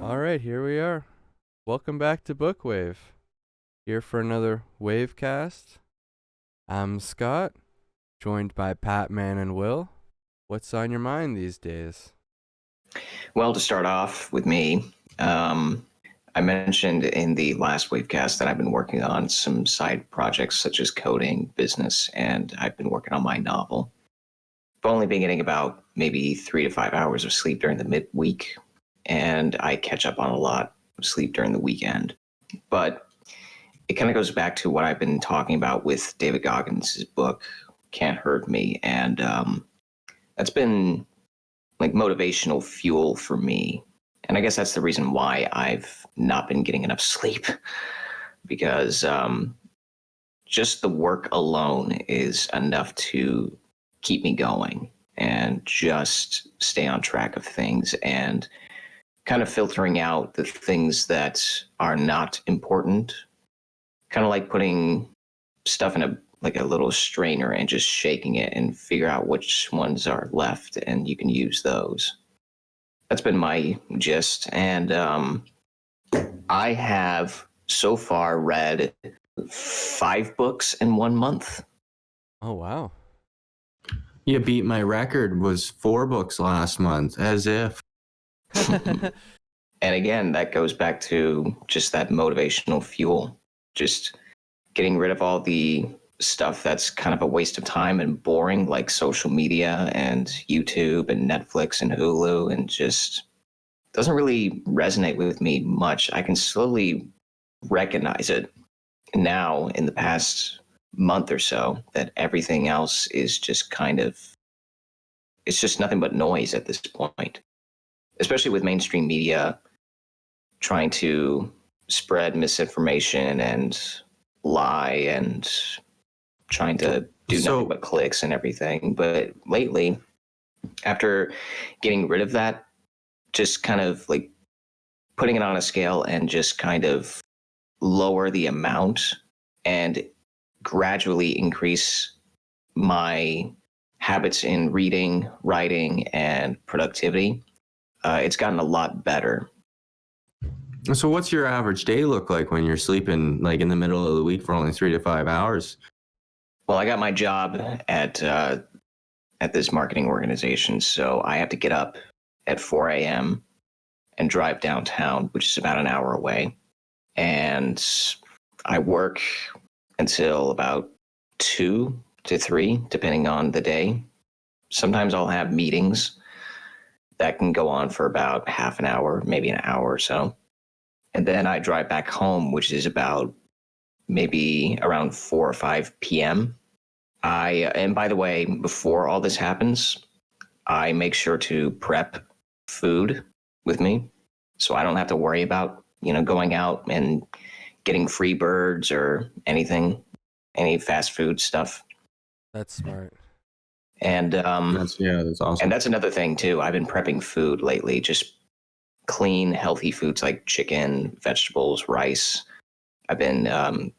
All right, here we are. Welcome back to Bookwave. Here for another Wavecast. I'm Scott, joined by Pat, Man, and Will. What's on your mind these days? Well, to start off with me, I mentioned in the last Wavecast that I've been working on some side projects such as coding, business, and I've been working on my novel. I've only been getting about maybe 3 to 5 hours of sleep during the midweek, and I catch up on a lot of sleep during the weekend. But it kind of goes back to what I've been talking about with David Goggins' book, Can't Hurt Me, and that's been like motivational fuel for me. And I guess that's the reason why I've not been getting enough sleep because just the work alone is enough to keep me going and just stay on track of things and kind of filtering out the things that are not important, kind of like putting stuff in a little strainer and just shaking it and figure out which ones are left and you can use those. That's been my gist. And I have so far read 5 books in 1 month. Oh, wow. You beat my record, was 4 books last month, as if. And again, that goes back to just that motivational fuel, just getting rid of all the stuff that's kind of a waste of time and boring, like social media and YouTube and Netflix and Hulu, and just doesn't really resonate with me much. I can slowly recognize it now in the past month or so that everything else is just kind of, it's just nothing but noise at this point, especially with mainstream media trying to spread misinformation and lie and trying to do nothing but clicks and everything. But lately, after getting rid of that, just kind of like putting it on a scale and just kind of lower the amount and gradually increase my habits in reading, writing, and productivity, it's gotten a lot better. So what's your average day look like when you're sleeping like in the middle of the week for only 3 to 5 hours? Well, I got my job at this marketing organization, so I have to get up at 4 a.m. and drive downtown, which is about an hour away. And I work until about 2 to 3, depending on the day. Sometimes I'll have meetings that can go on for about half an hour, maybe an hour or so. And then I drive back home, which is about maybe around 4 or 5 p.m. And by the way, before all this happens, I make sure to prep food with me so I don't have to worry about, going out and getting free birds or anything, any fast food stuff. That's smart. And that's awesome. And that's another thing too. I've been prepping food lately, just clean, healthy foods like chicken, vegetables, rice. I've been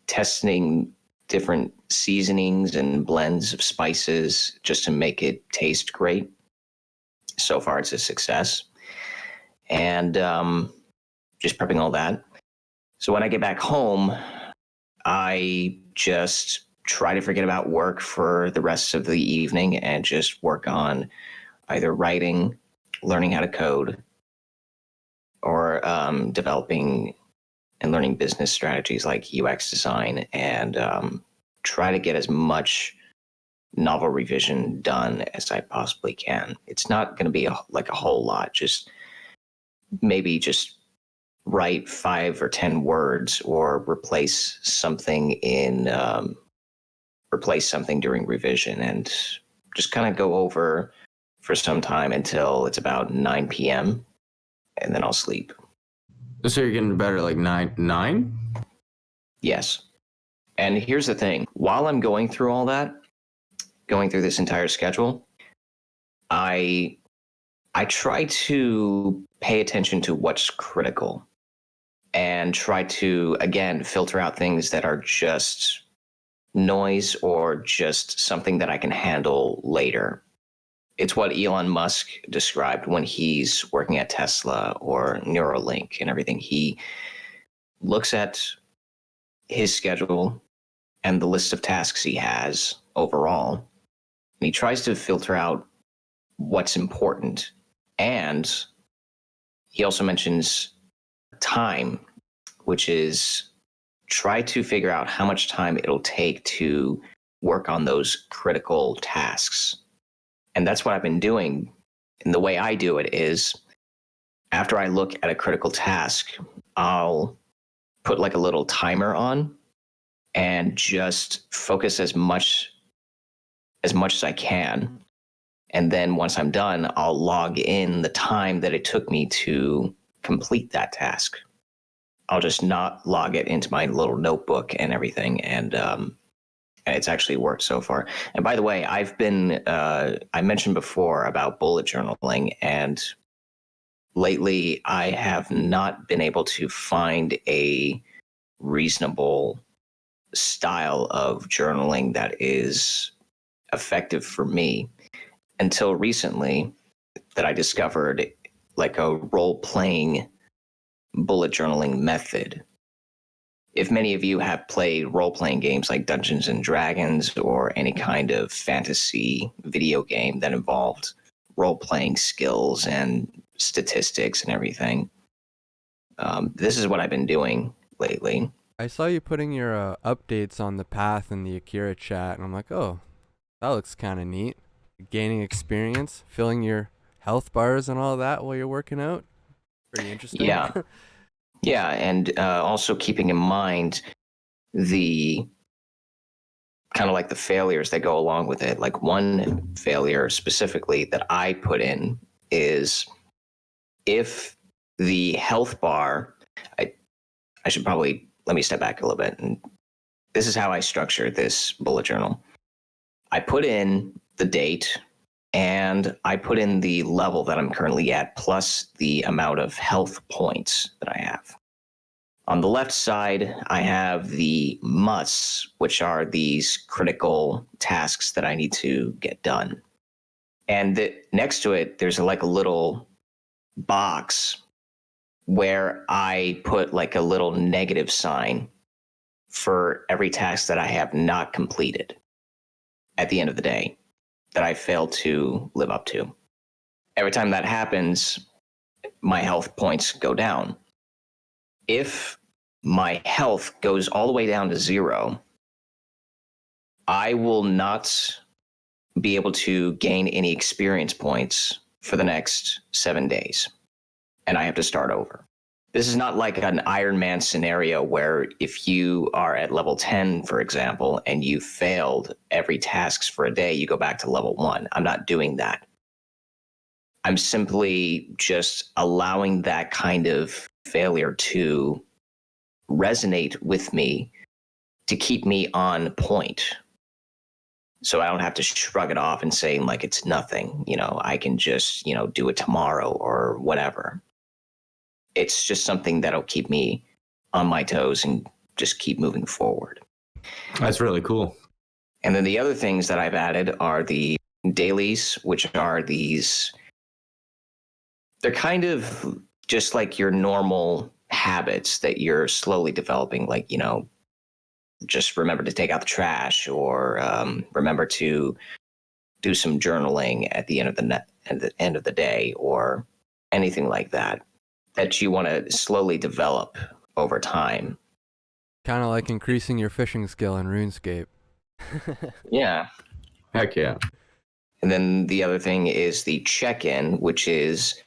testing different seasonings and blends of spices just to make it taste great. So far, it's a success. And just prepping all that. So when I get back home, I just try to forget about work for the rest of the evening and just work on either writing, learning how to code, or developing and learning business strategies like UX design, and try to get as much novel revision done as I possibly can. It's not going to be a whole lot, just maybe just write 5 or 10 words or replace something during revision, and just kind of go over for some time until it's about 9 p.m. and then I'll sleep. So you're getting better like 9? Yes. And here's the thing. While I'm going through all that, going through this entire schedule, I try to pay attention to what's critical and try to, again, filter out things that are just noise or just something that I can handle later. It's what Elon Musk described when he's working at Tesla or Neuralink and everything. He looks at his schedule and the list of tasks he has overall, and he tries to filter out what's important. And he also mentions time, which is try to figure out how much time it'll take to work on those critical tasks. And that's what I've been doing. And the way I do it is after I look at a critical task, I'll put like a little timer on and just focus as much as I can. And then once I'm done, I'll log in the time that it took me to complete that task. I'll just not log it into my little notebook and everything. And it's actually worked so far. And by the way, I mentioned before about bullet journaling, and lately I have not been able to find a reasonable style of journaling that is effective for me until recently, that I discovered like a role-playing bullet journaling method. If many of you have played role-playing games like Dungeons and Dragons or any kind of fantasy video game that involved role-playing skills and statistics and everything, this is what I've been doing lately. I saw you putting your updates on the path in the Akira chat, and I'm like, oh, that looks kind of neat. Gaining experience, filling your health bars and all that while you're working out. Pretty interesting. Yeah. Yeah, and also keeping in mind the kind of like the failures that go along with it. Like one failure specifically that I put in is if the health bar, I should probably, let me step back a little bit. And this is how I structure this bullet journal. I put in the date and I put in the level that I'm currently at, plus the amount of health points that I have. On the left side, I have the musts, which are these critical tasks that I need to get done. And next to it, there's like a little box where I put like a little negative sign for every task that I have not completed at the end of the day, that I failed to live up to. Every time that happens, my health points go down. If my health goes all the way down to 0, I will not be able to gain any experience points for the next 7 days, and I have to start over. This is not like an Iron Man scenario where if you are at level 10, for example, and you failed every task for a day, you go back to level 1. I'm not doing that. I'm simply just allowing that kind of failure to resonate with me to keep me on point. So I don't have to shrug it off and say like it's nothing, I can just, do it tomorrow or whatever. It's just something that'll keep me on my toes and just keep moving forward. That's really cool. And then the other things that I've added are the dailies, which are these, they're kind of just like your normal habits that you're slowly developing, like, just remember to take out the trash, or remember to do some journaling at the end of the day, or anything like that you want to slowly develop over time. Kind of like increasing your fishing skill in RuneScape. Yeah. Heck yeah. And then the other thing is the check-in, which is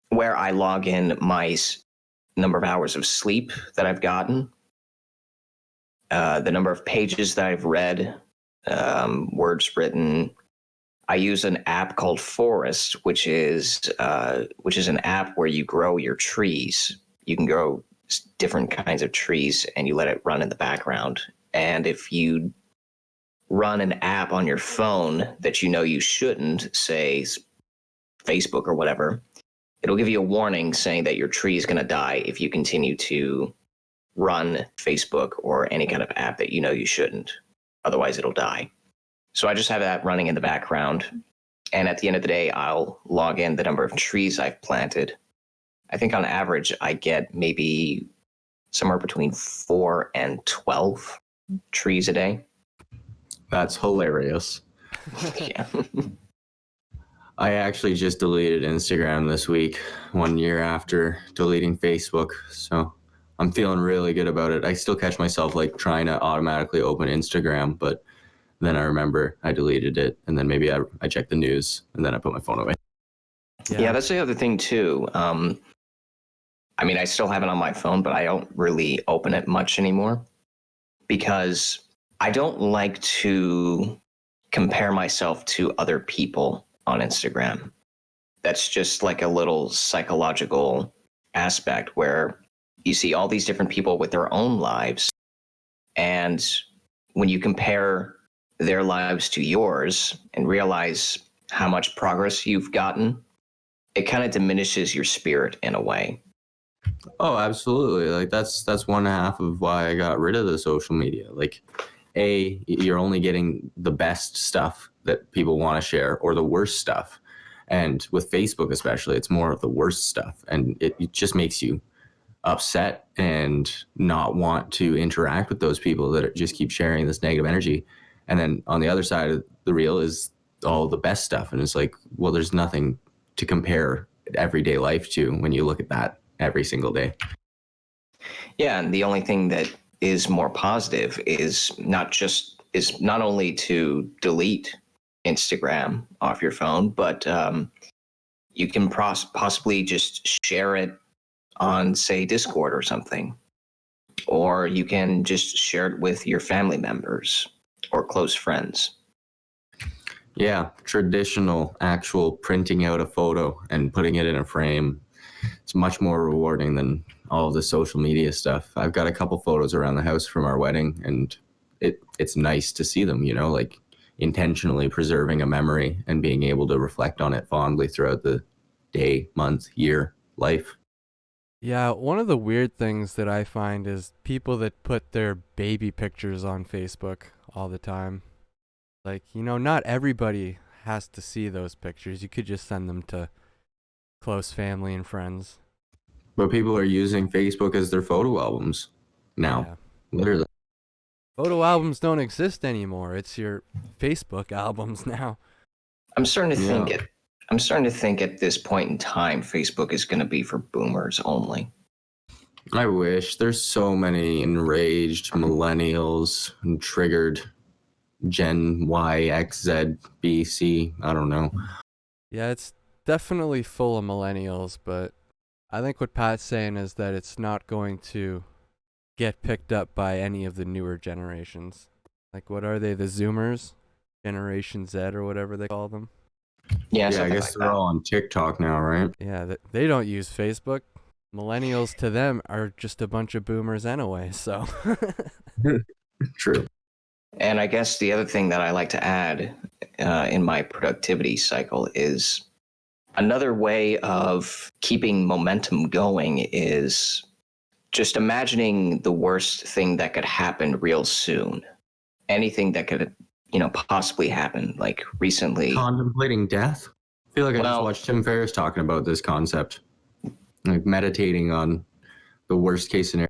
where I log in my number of hours of sleep that I've gotten, the number of pages that I've read, words written. I use an app called Forest, which is an app where you grow your trees. You can grow different kinds of trees, and you let it run in the background. And if you run an app on your phone that you shouldn't, say Facebook or whatever, it'll give you a warning saying that your tree is going to die if you continue to run Facebook or any kind of app that you shouldn't. Otherwise, it'll die. So I just have that running in the background. And at the end of the day, I'll log in the number of trees I've planted. I think on average, I get maybe somewhere between 4 and 12 trees a day. That's hilarious. Yeah. I actually just deleted Instagram this week, 1 year after deleting Facebook. So I'm feeling really good about it. I still catch myself like trying to automatically open Instagram, but then I remember I deleted it, and then maybe I check the news, and then I put my phone away. Yeah, that's the other thing too. I mean, I still have it on my phone, but I don't really open it much anymore because I don't like to compare myself to other people on Instagram. That's just like a little psychological aspect where you see all these different people with their own lives. And when you compare their lives to yours and realize how much progress you've gotten, it kind of diminishes your spirit in a way. Oh, absolutely. Like that's one half of why I got rid of the social media. Like, you're only getting the best stuff that people want to share or the worst stuff. And with Facebook especially, it's more of the worst stuff. And it just makes you upset and not want to interact with those people that just keep sharing this negative energy. And then on the other side of the reel is all the best stuff. And it's like, well, there's nothing to compare everyday life to when you look at that every single day. Yeah, and the only thing that is more positive is not only to delete Instagram off your phone, but you can possibly just share it on, say, Discord or something, or you can just share it with your family members or close friends. Yeah, traditional, actual printing out a photo and putting it in a frame. It's much more rewarding than all of the social media stuff. I've got a couple photos around the house from our wedding, and it's nice to see them, like intentionally preserving a memory and being able to reflect on it fondly throughout the day, month, year, life. Yeah, one of the weird things that I find is people that put their baby pictures on Facebook all the time. Like, not everybody has to see those pictures. You could just send them to close family and friends. But people are using Facebook as their photo albums now. Yeah. Literally. Photo albums don't exist anymore. It's your Facebook albums now. I'm starting to think at this point in time, Facebook is going to be for boomers only. I wish. There's so many enraged millennials and triggered Gen Y, X, Z, B, C. I don't know. Yeah, it's definitely full of millennials, but I think what Pat's saying is that it's not going to get picked up by any of the newer generations. Like, what are they, the Zoomers? Generation Z or whatever they call them? Yeah, I guess they're all on TikTok now, right? Yeah, they don't use Facebook. Millennials to them are just a bunch of boomers anyway, so. True. And I guess the other thing that I like to add in my productivity cycle is another way of keeping momentum going is just imagining the worst thing that could happen real soon. Anything that could, possibly happen. Like recently. Contemplating death? I feel like I just watched Tim Ferriss talking about this concept. Like meditating on the worst case scenario.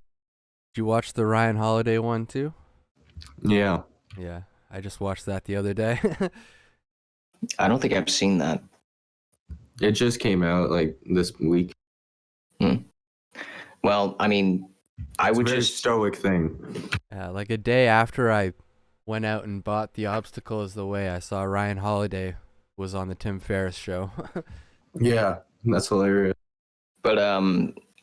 Did you watch the Ryan Holiday one too? Yeah. Yeah, I just watched that the other day. I don't think I've seen that. It just came out like this week. Well, I mean, I would just stoic thing. Yeah, like a day after I went out and bought The Obstacle Is the Way, I saw Ryan Holiday was on the Tim Ferriss show. Yeah, that's hilarious. But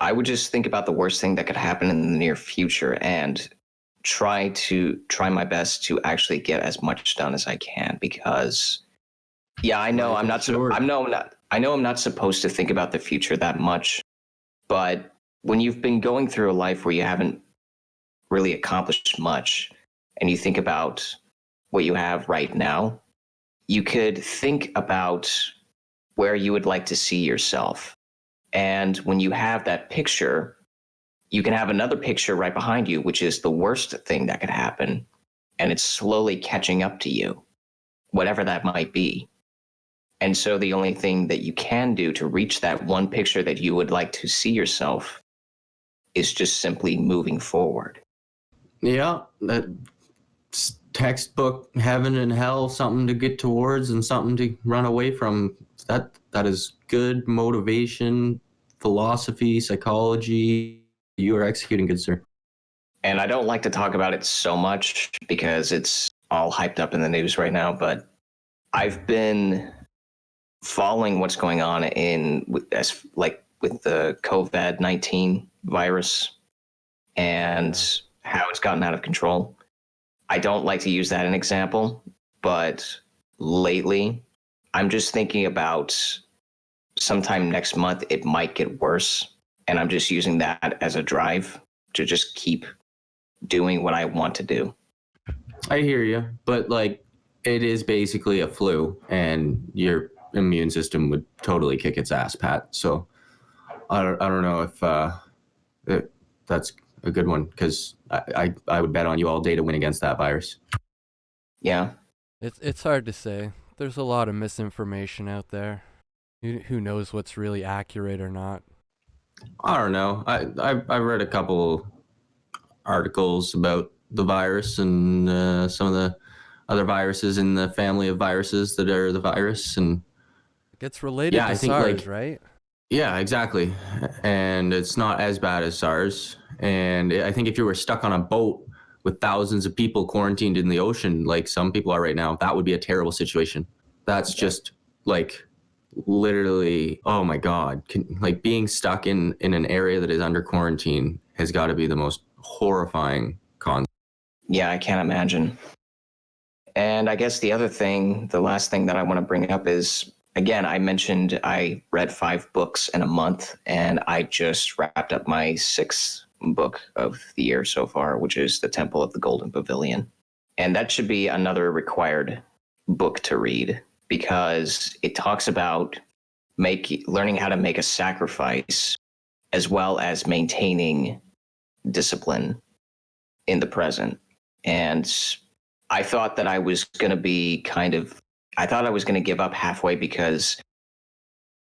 I would just think about the worst thing that could happen in the near future and try my best to actually get as much done as I can, because I know I'm not supposed to think about the future that much, but when you've been going through a life where you haven't really accomplished much and you think about what you have right now, you could think about where you would like to see yourself. And when you have that picture, you can have another picture right behind you, which is the worst thing that could happen. And it's slowly catching up to you, whatever that might be. And so the only thing that you can do to reach that one picture that you would like to see yourself is just simply moving forward. Yeah, that's textbook heaven and hell, something to get towards and something to run away from. That is good motivation, philosophy, psychology. You are executing good, sir. And I don't like to talk about it so much because it's all hyped up in the news right now, but I've been following what's going on with the COVID-19 virus and how it's gotten out of control. I don't like to use that as an example, but lately I'm just thinking about sometime next month it might get worse, and I'm just using that as a drive to just keep doing what I want to do. I hear you, but like it is basically a flu, and your immune system would totally kick its ass, Pat. So I don't know if that's a good one, because I would bet on you all day to win against that virus. Yeah. It's hard to say. There's a lot of misinformation out there. Who knows what's really accurate or not? I don't know. I read a couple articles about the virus and some of the other viruses in the family of viruses that are the virus, and It's related yeah, to I think SARS, like right? yeah, exactly. And it's not as bad as SARS. And I think if you were stuck on a boat with thousands of people quarantined in the ocean, like some people are right now, that would be a terrible situation. That's just like literally, oh my God. Like being stuck in an area that is under quarantine has got to be the most horrifying concept. Yeah, I can't imagine. And I guess the last thing that I want to bring up is, again, I mentioned I read 5 books in a month, and I just wrapped up my 6th book of the year so far, which is The Temple of the Golden Pavilion. And that should be another required book to read, because it talks about learning how to make a sacrifice as well as maintaining discipline in the present. And I thought that I was going to give up halfway, because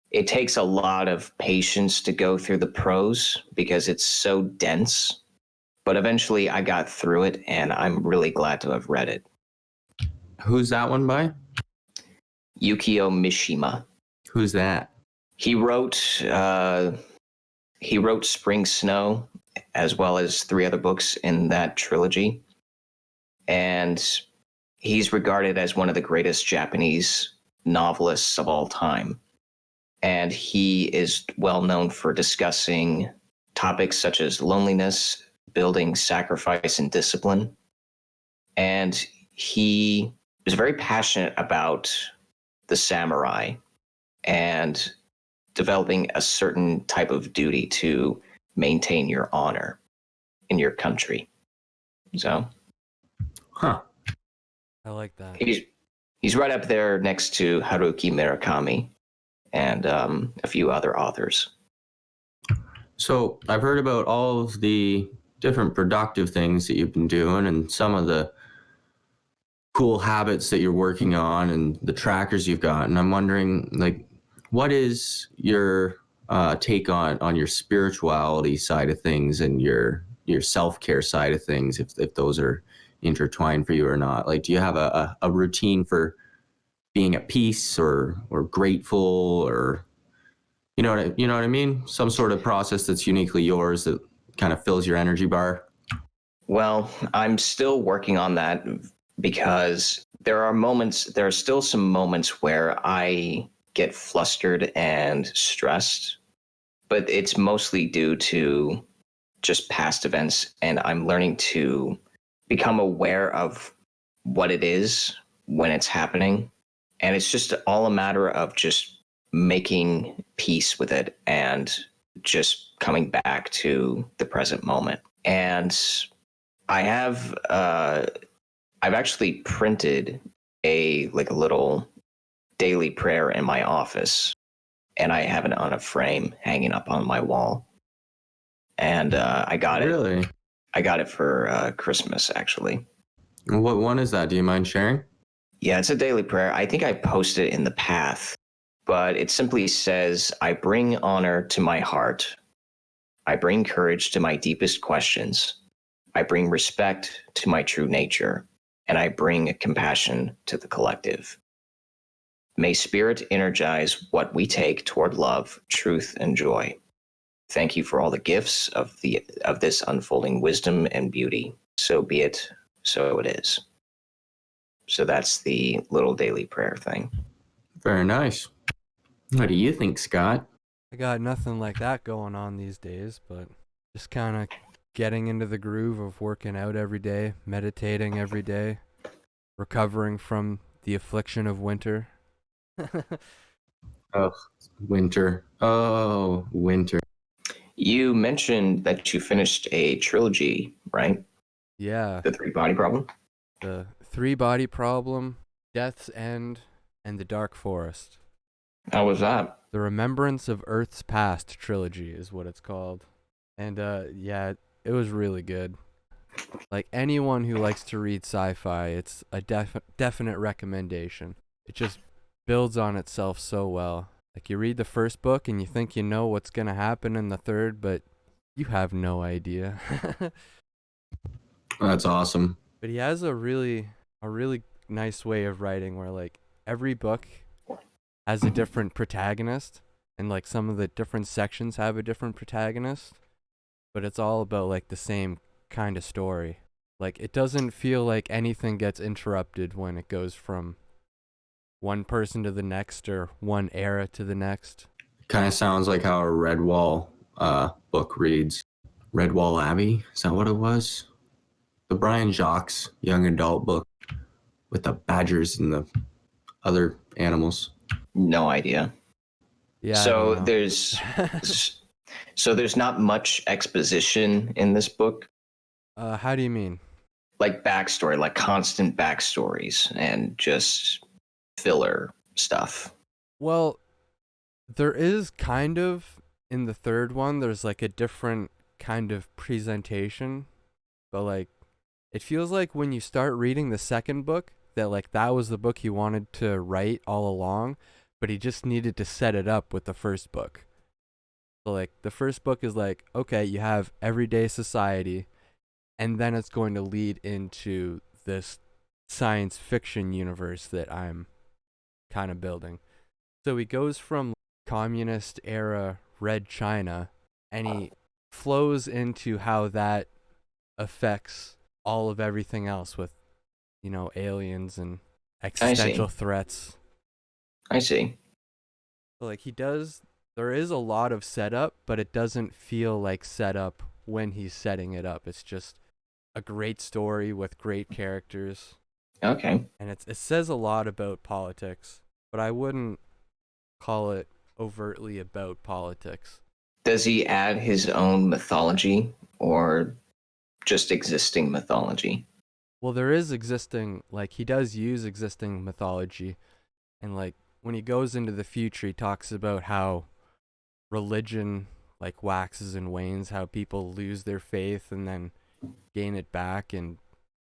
it takes a lot of patience to go through the prose because it's so dense. But eventually I got through it, and I'm really glad to have read it. Who's that one by? Yukio Mishima. Who's that? He wrote Spring Snow, as well as 3 other books in that trilogy. And he's regarded as one of the greatest Japanese novelists of all time. And he is well known for discussing topics such as loneliness, building sacrifice, and discipline. And he was very passionate about the samurai and developing a certain type of duty to maintain your honor in your country. So, I like that. He's right up there next to Haruki Murakami and a few other authors. So I've heard about all of the different productive things that you've been doing and some of the cool habits that you're working on and the trackers you've got. And I'm wondering, like, what is your take on your spirituality side of things and your self-care side of things, if those are intertwined for you or not? Like, do you have a routine for being at peace or grateful, or you know what I mean? Some sort of process that's uniquely yours that kind of fills your energy bar? Well, I'm still working on that, because there are still some moments where I get flustered and stressed, but it's mostly due to just past events, and I'm learning to become aware of what it is when it's happening. And it's just all a matter of just making peace with it and just coming back to the present moment. And I've actually printed a little daily prayer in my office, and I have it on a frame hanging up on my wall. And I got it. Really? I got it for Christmas, actually. What one is that? Do you mind sharing? Yeah, it's a daily prayer. I think I posted it in the path, but it simply says, I bring honor to my heart. I bring courage to my deepest questions. I bring respect to my true nature, and I bring compassion to the collective. May spirit energize what we take toward love, truth, and joy. Thank you for all the gifts of this unfolding wisdom and beauty. So be it, so it is. So that's the little daily prayer thing. Very nice. What do you think, Scott? I got nothing like that going on these days, but just kind of getting into the groove of working out every day, meditating every day, recovering from the affliction of winter. Oh, winter. Oh, winter. You mentioned that you finished a trilogy, right? Yeah, The Three Body Problem? the Three Body Problem, Death's End, and the Dark Forest. How was that? The Remembrance of Earth's Past trilogy is what it's called. And yeah, it was really good. Like anyone who likes to read sci-fi, it's a definite recommendation. It just builds on itself so well. Like you read the first book and you think you know what's going to happen in the third, but you have no idea. That's awesome. But he has a really nice way of writing where like every book has a different protagonist and like some of the different sections have a different protagonist, but it's all about like the same kind of story. Like it doesn't feel like anything gets interrupted when it goes from one person to the next or one era to the next. Kind of sounds like how a Redwall book reads. Redwall Abbey? Is that what it was? The Brian Jacques young adult book with the badgers and the other animals. No idea. Yeah, I don't know. There's not much exposition in this book, How do you mean? like backstory, like constant backstories and just filler stuff. Well, there is kind of in the third one, there's like a different kind of presentation, but like it feels like when you start reading the second book that like that was the book he wanted to write all along, but he just needed to set it up with the first book. So like the first book is like, okay, you have everyday society, and then it's going to lead into this science fiction universe that I'm kind of building. So he goes from communist era Red China and he flows into how that affects all of everything else with, you know, aliens and existential threats. I see. So like there is a lot of setup, but it doesn't feel like setup when he's setting it up. It's just a great story with great characters. Okay. And it says a lot about politics, but I wouldn't call it overtly about politics. Does he add his own mythology or just existing mythology? Well, there is existing, like, he does use existing mythology. And, like, when he goes into the future, he talks about how religion, like, waxes and wanes, how people lose their faith and then gain it back in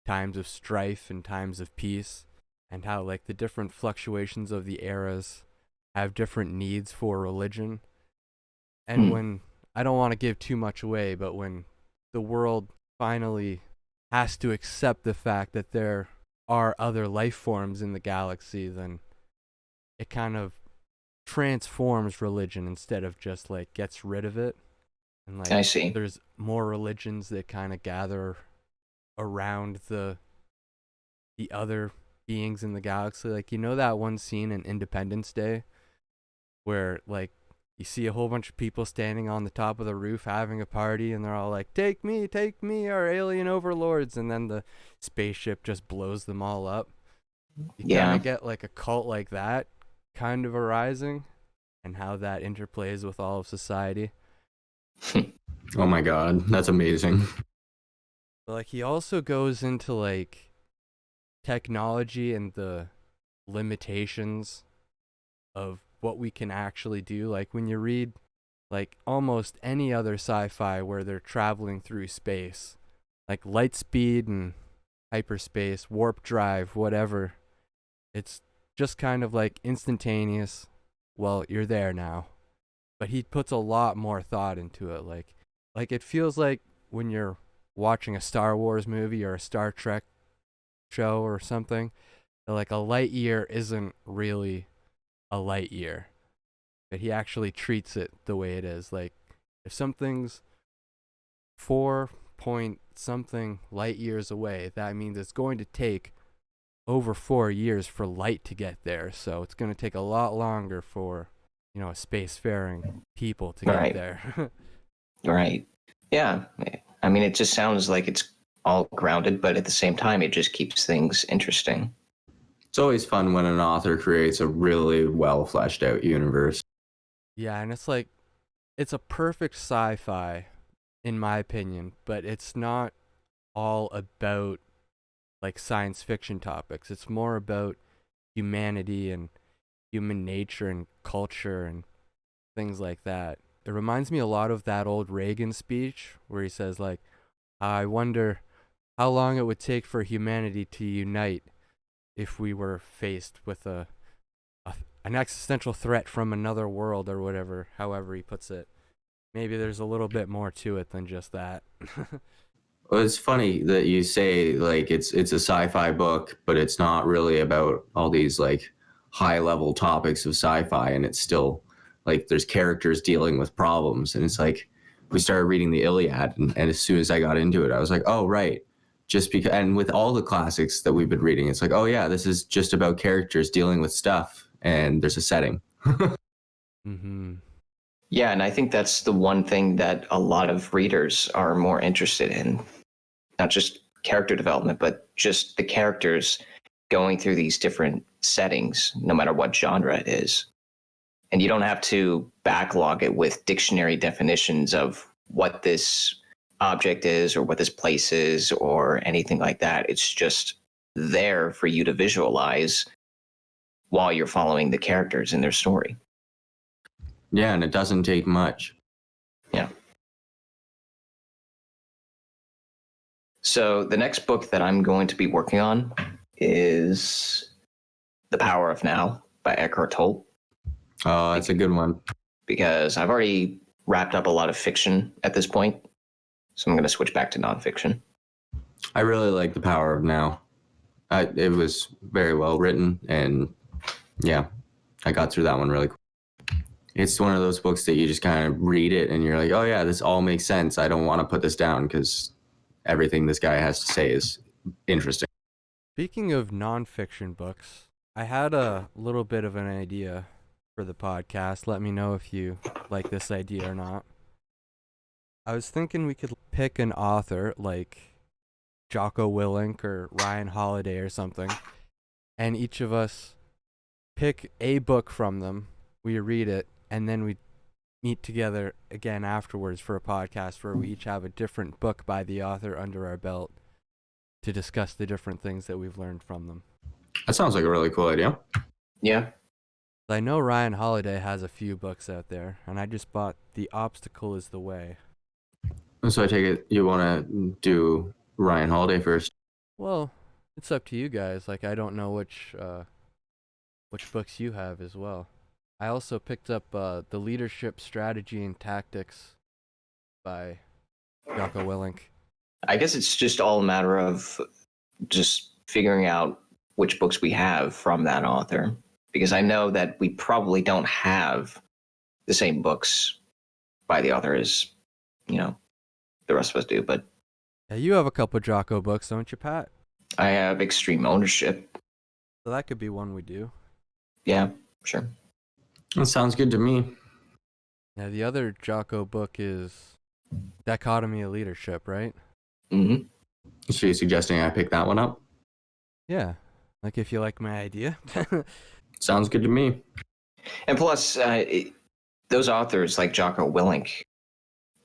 times of strife and times of peace. And how, like, the different fluctuations of the eras have different needs for religion. And when, I don't want to give too much away, but when the world finally has to accept the fact that there are other life forms in the galaxy, then it kind of transforms religion instead of just like gets rid of it. And like I see. there's more religions that kind of gather around the other beings in the galaxy. Like, you know that one scene in Independence Day where like you see a whole bunch of people standing on the top of the roof having a party and they're all like, take me, our alien overlords, and then the spaceship just blows them all up. You kind of get like a cult like that kind of arising and how that interplays with all of society. Oh my god, that's amazing. But like he also goes into like technology and the limitations of what we can actually do. Like when you read like almost any other sci-fi where they're traveling through space, like light speed and hyperspace, warp drive, whatever, It's just kind of like instantaneous. Well, you're there now. But he puts a lot more thought into it. Like it feels like when you're watching a Star Wars movie or a Star Trek show or something, that like a light year isn't really a light year. But he actually treats it the way it is. Like if something's 4 point something light years away, that means it's going to take over 4 years for light to get there. So it's going to take a lot longer for, a spacefaring people to get Right. there. Right. Yeah. I mean, it just sounds like it's all grounded, but at the same time, it just keeps things interesting. It's always fun when an author creates a really well fleshed out universe. Yeah, and it's a perfect sci-fi in my opinion, but it's not all about like science fiction topics. It's more about humanity and human nature and culture and things like that. It reminds me a lot of that old Reagan speech where he says like, I wonder how long it would take for humanity to unite if we were faced with an existential threat from another world or whatever, however he puts it. Maybe there's a little bit more to it than just that. Well, it's funny that you say like it's a sci-fi book, but it's not really about all these like high level topics of sci-fi, and it's still like there's characters dealing with problems, and it's like we started reading the Iliad, and as soon as I got into it, I was like, oh right, just because. And with all the classics that we've been reading, it's like, oh yeah, this is just about characters dealing with stuff, and there's a setting. Mm-hmm. Yeah, and I think that's the one thing that a lot of readers are more interested in. Not just character development, but just the characters going through these different settings, no matter what genre it is. And you don't have to backlog it with dictionary definitions of what this object is or what this place is or anything like that. It's just there for you to visualize while you're following the characters in their story. Yeah, and it doesn't take much. Yeah. So the next book that I'm going to be working on is The Power of Now by Eckhart Tolle, Oh, that's a good one. because I've already wrapped up a lot of fiction at this point. So I'm going to switch back to nonfiction. I really like The Power of Now. It was very well written, and yeah, I got through that one really quick. It's one of those books that you just kind of read it and you're like, oh yeah, this all makes sense. I don't want to put this down because everything this guy has to say is interesting. Speaking of nonfiction books, I had a little bit of an idea for the podcast. Let me know if you like this idea or not. I was thinking we could pick an author like Jocko Willink or Ryan Holiday or something, and each of us pick a book from them. We read it, and then we meet together again afterwards for a podcast where we each have a different book by the author under our belt to discuss the different things that we've learned from them. That sounds like a really cool idea. Yeah. I know Ryan Holiday has a few books out there, and I just bought The Obstacle is the Way. So I take it you want to do Ryan Holiday first. Well, it's up to you guys. Like, I don't know which books you have as well. I also picked up The Leadership Strategy and Tactics by Jocko Willink. I guess it's just all a matter of just figuring out which books we have from that author, because I know that we probably don't have the same books by the author as, the rest of us do. But Yeah, you have a couple Jocko books, don't you, Pat? I have Extreme Ownership. So that could be one we do. Yeah, sure. That sounds good to me. Yeah, the other Jocko book is Dichotomy of Leadership, right? Mm-hmm. So you're suggesting I pick that one up? Yeah, like if you like my idea. Sounds good to me. And plus, those authors like Jocko Willink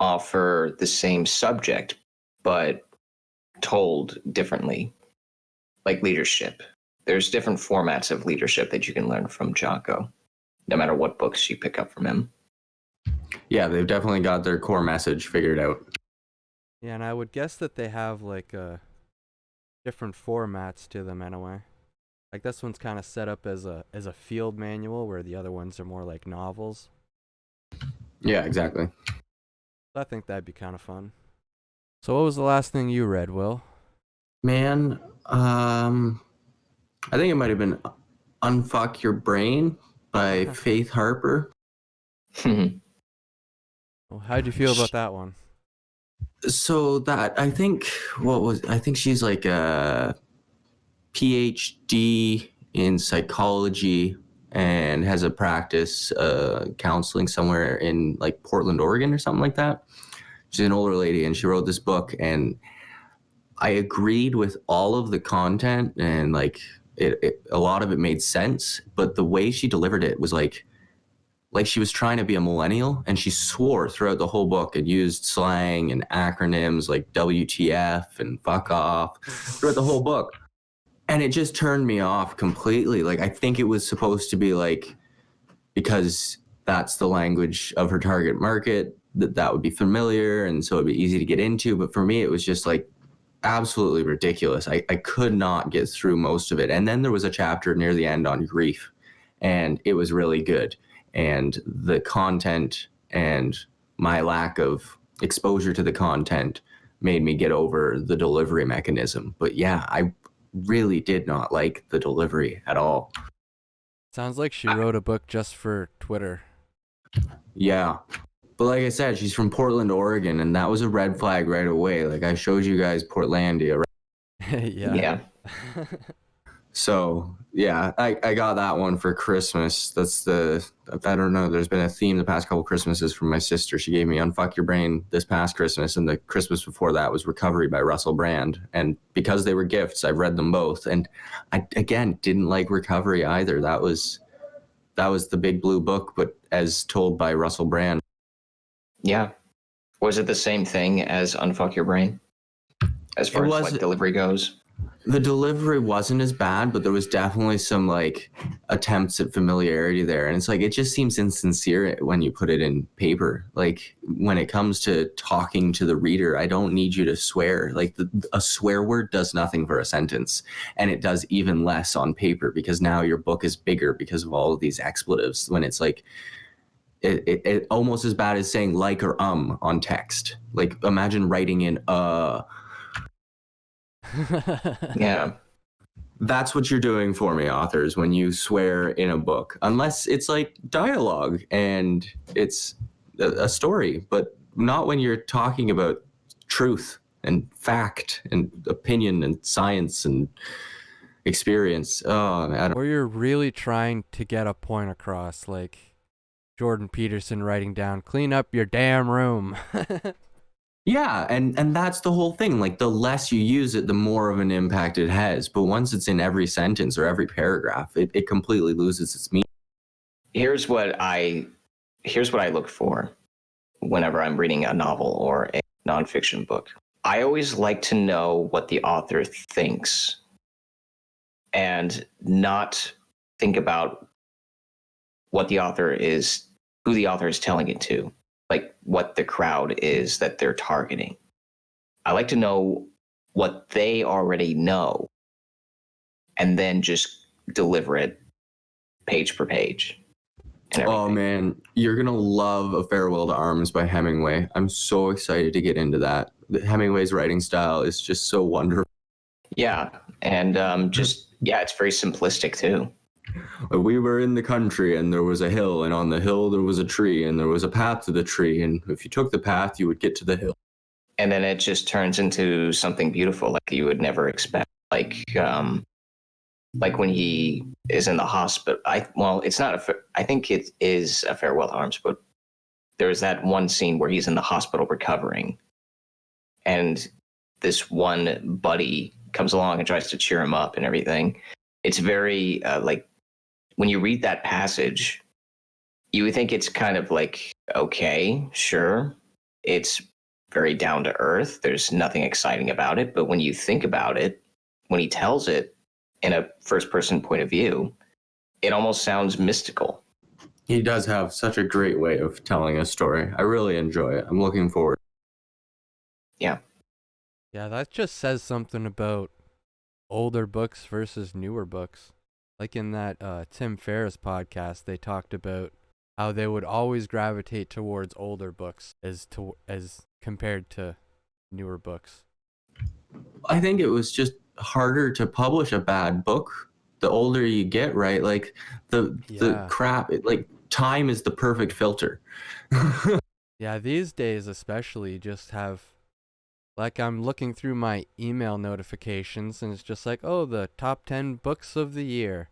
offer the same subject, but told differently, like leadership. There's different formats of leadership that you can learn from Jocko, no matter what books you pick up from him. Yeah, they've definitely got their core message figured out. Yeah, and I would guess that they have like different formats to them anyway. Like this one's kind of set up as a field manual, where the other ones are more like novels. Yeah, exactly. I think that'd be kind of fun. So what was the last thing you read, Will? Man, I think it might have been Unfuck Your Brain by Faith Harper. Well, how'd you feel about that one? So that I think she's like a PhD in psychology and has a practice counseling somewhere in like Portland, Oregon or something like that. She's an older lady and she wrote this book, and I agreed with all of the content, and like a lot of it made sense, but the way she delivered it was like she was trying to be a millennial, and she swore throughout the whole book and used slang and acronyms like WTF and fuck off throughout the whole book. And it just turned me off completely. Like, I think it was supposed to be like, because that's the language of her target market, that would be familiar, and so it'd be easy to get into. But for me, it was just like absolutely ridiculous. I could not get through most of it. And then there was a chapter near the end on grief, and it was really good. And the content and my lack of exposure to the content made me get over the delivery mechanism. But yeah, I really did not like the delivery at all. Sounds like she wrote a book just for Twitter. Yeah. But like I said, she's from Portland, Oregon, and that was a red flag right away. Like, I showed you guys Portlandia, right? Yeah. So yeah, I got that one for Christmas. I don't know, there's been a theme the past couple Christmases from my sister. She gave me Unfuck Your Brain this past Christmas, and the Christmas before that was Recovery by Russell Brand. And because they were gifts, I've read them both. And I, again, didn't like Recovery either. That was the big blue book, but as told by Russell Brand. Yeah. Was it the same thing as Unfuck Your Brain? As far as like delivery goes? The delivery wasn't as bad, but there was definitely some like attempts at familiarity there. And it's like, it just seems insincere when you put it in paper. Like, when it comes to talking to the reader, I don't need you to swear. Like, a swear word does nothing for a sentence, and it does even less on paper, because now your book is bigger because of all of these expletives, when it's like, it almost as bad as saying like or on text. Like, imagine writing in Yeah. That's what you're doing for me, authors, when you swear in a book, unless it's like dialogue and it's a story, but not when you're talking about truth and fact and opinion and science and experience. Oh, I don't. Or you're really trying to get a point across, like Jordan Peterson writing down, "Clean up your damn room." Yeah, and that's the whole thing. Like, the less you use it, the more of an impact it has. But once it's in every sentence or every paragraph, it completely loses its meaning. Here's what I look for whenever I'm reading a novel or a nonfiction book. I always like to know what the author thinks, and not think about who the author is telling it to, like what the crowd is that they're targeting. I like to know what they already know, and then just deliver it page per page. Oh man, you're gonna love A Farewell to Arms by Hemingway. I'm so excited to get into that. Hemingway's writing style is just so wonderful. Yeah, and it's very simplistic too. We were in the country, and there was a hill, and on the hill there was a tree, and there was a path to the tree, and if you took the path, you would get to the hill. And then it just turns into something beautiful, like you would never expect. Like when he is in the hospital. It's not I think it is A Farewell to Arms, but there's that one scene where he's in the hospital recovering, and this one buddy comes along and tries to cheer him up and everything. It's very like, when you read that passage, you would think it's kind of like, okay, sure, it's very down to earth. There's nothing exciting about it. But when you think about it, when he tells it in a first person point of view, it almost sounds mystical. He does have such a great way of telling a story. I really enjoy it. I'm looking forward. Yeah. Yeah, that just says something about older books versus newer books. Like in that Tim Ferriss podcast, they talked about how they would always gravitate towards older books as compared to newer books. I think it was just harder to publish a bad book the older you get, right? Like the crap, like time is the perfect filter. Yeah, these days especially just have, like, I'm looking through my email notifications and it's just like, oh, the top 10 books of the year.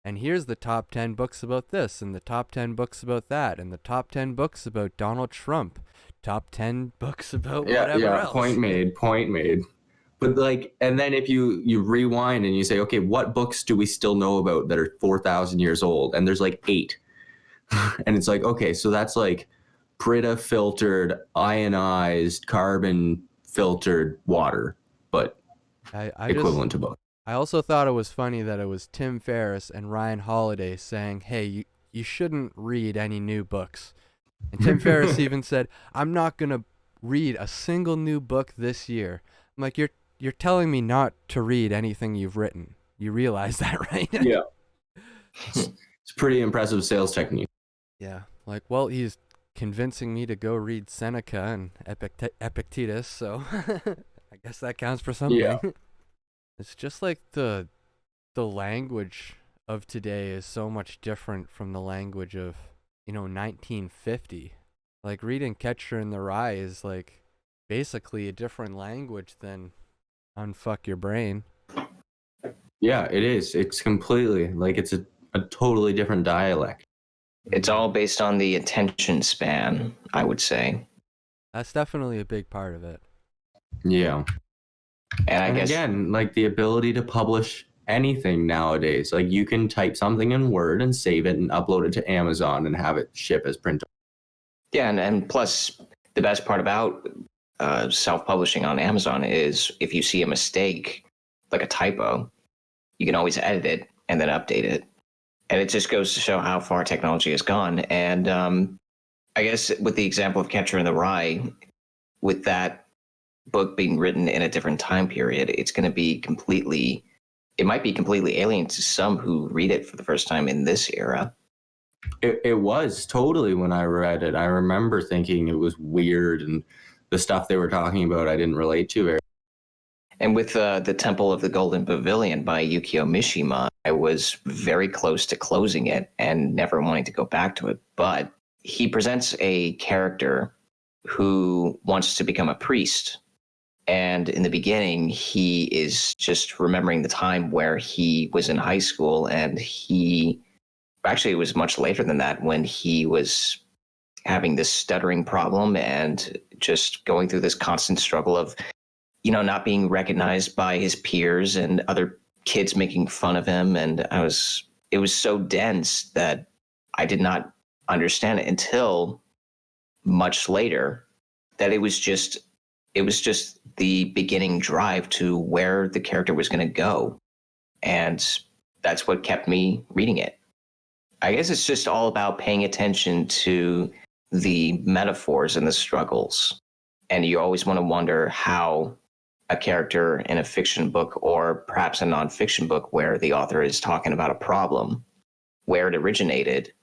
And here's the top 10 books about this, and the top 10 books about that, and the top 10 books about Donald Trump, top 10 books about whatever else. Point made. But like, and then if you rewind and you say, okay, what books do we still know about that are 4,000 years old? And there's like 8. And it's like, okay, so that's like Brita filtered, ionized, carbon filtered water, but equivalent to both. I also thought it was funny that it was Tim Ferriss and Ryan Holiday saying, hey, you shouldn't read any new books. And Tim Ferriss even said, I'm not going to read a single new book this year. I'm like, you're telling me not to read anything you've written. You realize that, right? Yeah. It's pretty impressive sales technique. Yeah. Like, well, he's convincing me to go read Seneca and Epictetus, so I guess that counts for something. Yeah. It's just like the language of today is so much different from the language of, 1950. Like, reading Catcher in the Rye is like basically a different language than Unfuck Your Brain. Yeah, it is. It's completely, like, it's a totally different dialect. It's all based on the attention span, I would say. That's definitely a big part of it. Yeah. And I guess, again, like the ability to publish anything nowadays. Like you can type something in Word and save it and upload it to Amazon and have it ship as print. Yeah, and plus the best part about self-publishing on Amazon is if you see a mistake, like a typo, you can always edit it and then update it. And it just goes to show how far technology has gone. And I guess with the example of Catcher in the Rye, with that book being written in a different time period, it might be completely alien to some who read it for the first time in this era. It was totally when I read it. I remember thinking it was weird and the stuff they were talking about I didn't relate to very. And with the Temple of the Golden Pavilion by Yukio Mishima, I was very close to closing it and never wanting to go back to it. But he presents a character who wants to become a priest. And in the beginning, he is just remembering the time where he was in high school, and it was much later than that when he was having this stuttering problem and just going through this constant struggle of, not being recognized by his peers and other kids making fun of him. And it was so dense that I did not understand it until much later, that it was just the beginning drive to where the character was going to go. And that's what kept me reading it. I guess it's just all about paying attention to the metaphors and the struggles. And you always want to wonder how a character in a fiction book, or perhaps a nonfiction book where the author is talking about a problem, where it originated,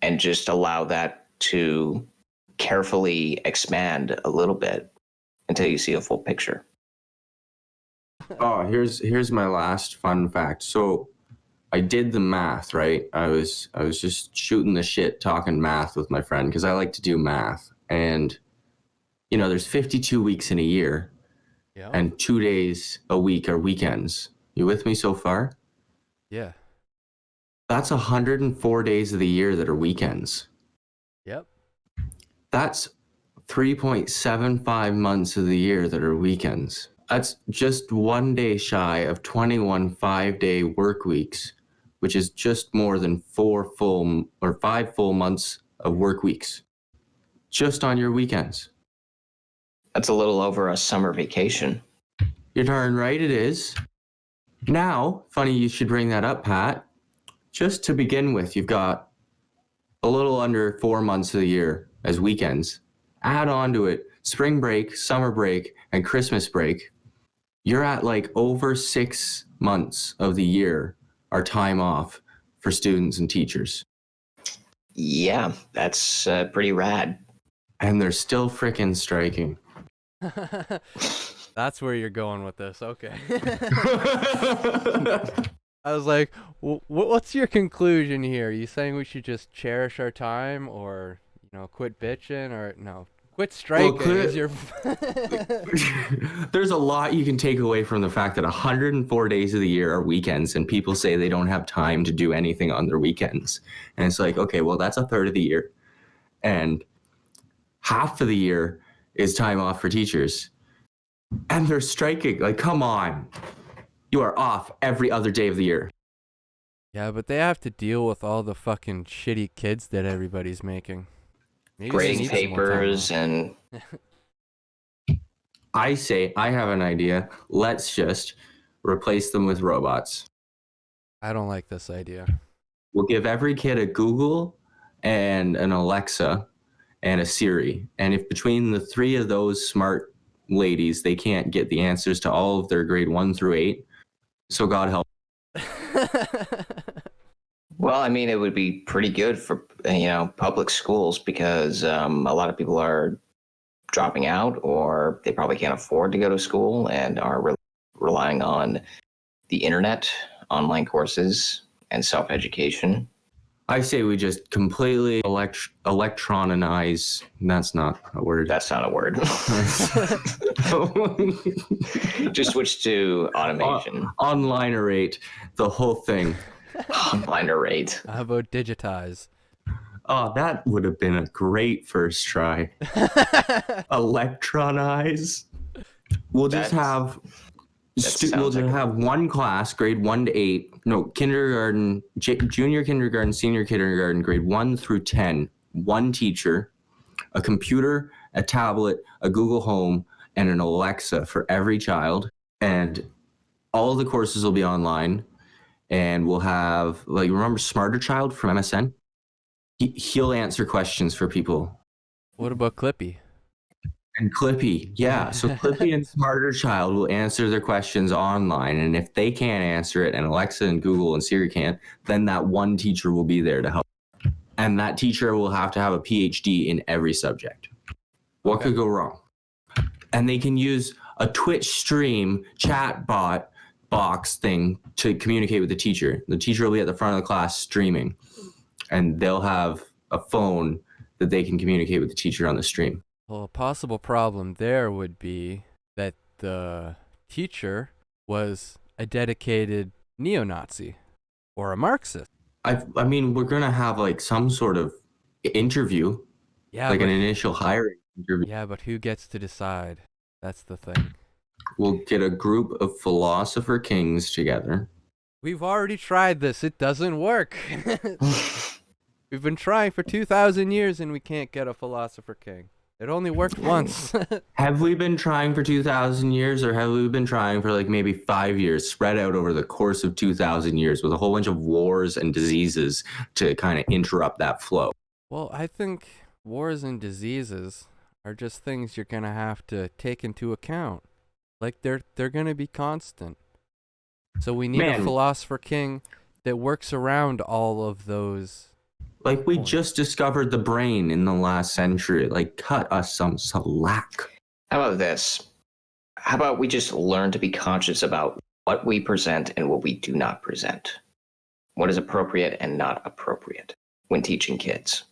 and just allow that to carefully expand a little bit until you see a full picture. Oh, here's my last fun fact. So I did the math, right? I was just shooting the shit, talking math with my friend because I like to do math. And there's 52 weeks in a year, and 2 days a week are weekends. You with me so far? Yeah. That's 104 days of the year that are weekends. Yep. That's 3.75 months of the year that are weekends. That's just 1 day shy of 21 5-day work weeks, which is just more than 5 full months of work weeks, just on your weekends. That's a little over a summer vacation. You're darn right it is. Now, funny you should bring that up, Pat. Just to begin with, you've got a little under 4 months of the year as weekends. Add on to it spring break, summer break, and Christmas break. You're at like over 6 months of the year our time off for students and teachers. Yeah, that's pretty rad. And they're still freaking striking. That's where you're going with this. Okay. I was like, what's your conclusion here? Are you saying we should just cherish our time, or quit bitching, or no, quit striking? There's a lot you can take away from the fact that 104 days of the year are weekends, and people say they don't have time to do anything on their weekends. And it's like, okay, well, that's a third of the year, and half of the year is time off for teachers, and they're striking. Like, come on. You are off every other day of the year. Yeah, but they have to deal with all the fucking shitty kids that everybody's making. Maybe grading papers and... I say, I have an idea. Let's just replace them with robots. I don't like this idea. We'll give every kid a Google and an Alexa and a Siri. And if between the three of those smart ladies, they can't get the answers to all of their grade 1 through 8, so God help. Well, I mean, it would be pretty good for, public schools, because a lot of people are dropping out, or they probably can't afford to go to school and are relying on the internet, online courses, and self-education. I say we just completely electronize. That's not a word. That's not a word. Just switch to automation. Onlinerate the whole thing. Onlinerate. How about digitize? Oh, that would have been a great first try. Electronize. We'll just have one class, grade 1 to 8. No, kindergarten, junior kindergarten, senior kindergarten, grade 1 through 10. One teacher, a computer, a tablet, a Google Home, and an Alexa for every child. And all of the courses will be online. And we'll have, like, remember Smarter Child from MSN? He'll answer questions for people. What about Clippy? And Clippy, yeah. So Clippy and Smarter Child will answer their questions online. And if they can't answer it, and Alexa and Google and Siri can't, then that one teacher will be there to help. And that teacher will have to have a PhD in every subject. What could go wrong? And they can use a Twitch stream chat bot box thing to communicate with the teacher. The teacher will be at the front of the class streaming, and they'll have a phone that they can communicate with the teacher on the stream. Well, a possible problem there would be that the teacher was a dedicated neo-Nazi or a Marxist. I mean, we're going to have like some sort of interview, like an initial hiring interview. Yeah, but who gets to decide? That's the thing. We'll get a group of philosopher kings together. We've already tried this. It doesn't work. We've been trying for 2,000 years and we can't get a philosopher king. It only worked once. Have we been trying for 2,000 years, or have we been trying for like maybe 5 years, spread out over the course of 2,000 years with a whole bunch of wars and diseases to kind of interrupt that flow? Well, I think wars and diseases are just things you're going to have to take into account. Like they're going to be constant. So we need a philosopher king that works around all of those. Like we just discovered the brain in the last century. Like, cut us some slack. How about this? How about we just learn to be conscious about what we present and what we do not present? What is appropriate and not appropriate when teaching kids?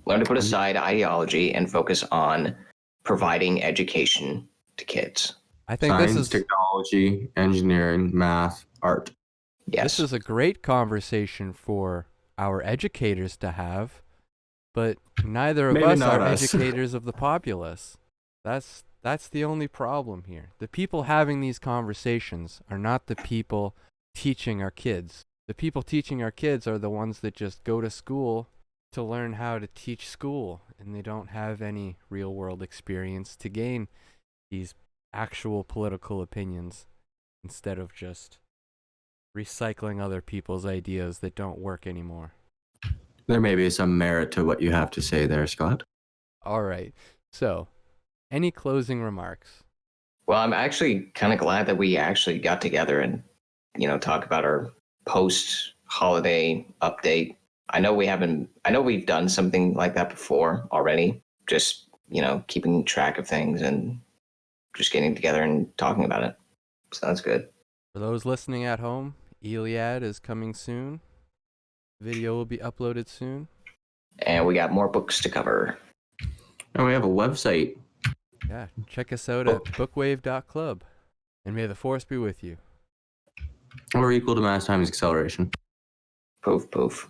Learn to put aside ideology and focus on providing education to kids. I think Science, this is technology, engineering, math, art. Yes. This is a great conversation for our educators to have, but neither of us are educators of the populace. That's the only problem here. The people having these conversations are not the people teaching our kids. The people teaching our kids are the ones that just go to school to learn how to teach school, and they don't have any real world experience to gain these actual political opinions instead of just recycling other people's ideas that don't work anymore. There may be some merit to what you have to say there, Scott. All right. So, any closing remarks? Well, I'm actually kind of glad that we actually got together and, talk about our post holiday update. I know we've done something like that before already. Just, keeping track of things and just getting together and talking about it. So that's good. For those listening at home, Iliad is coming soon. Video will be uploaded soon. And we got more books to cover. And we have a website. Yeah, check us out at bookwave.club. And may the force be with you. Or equal to mass times acceleration. Poof, poof.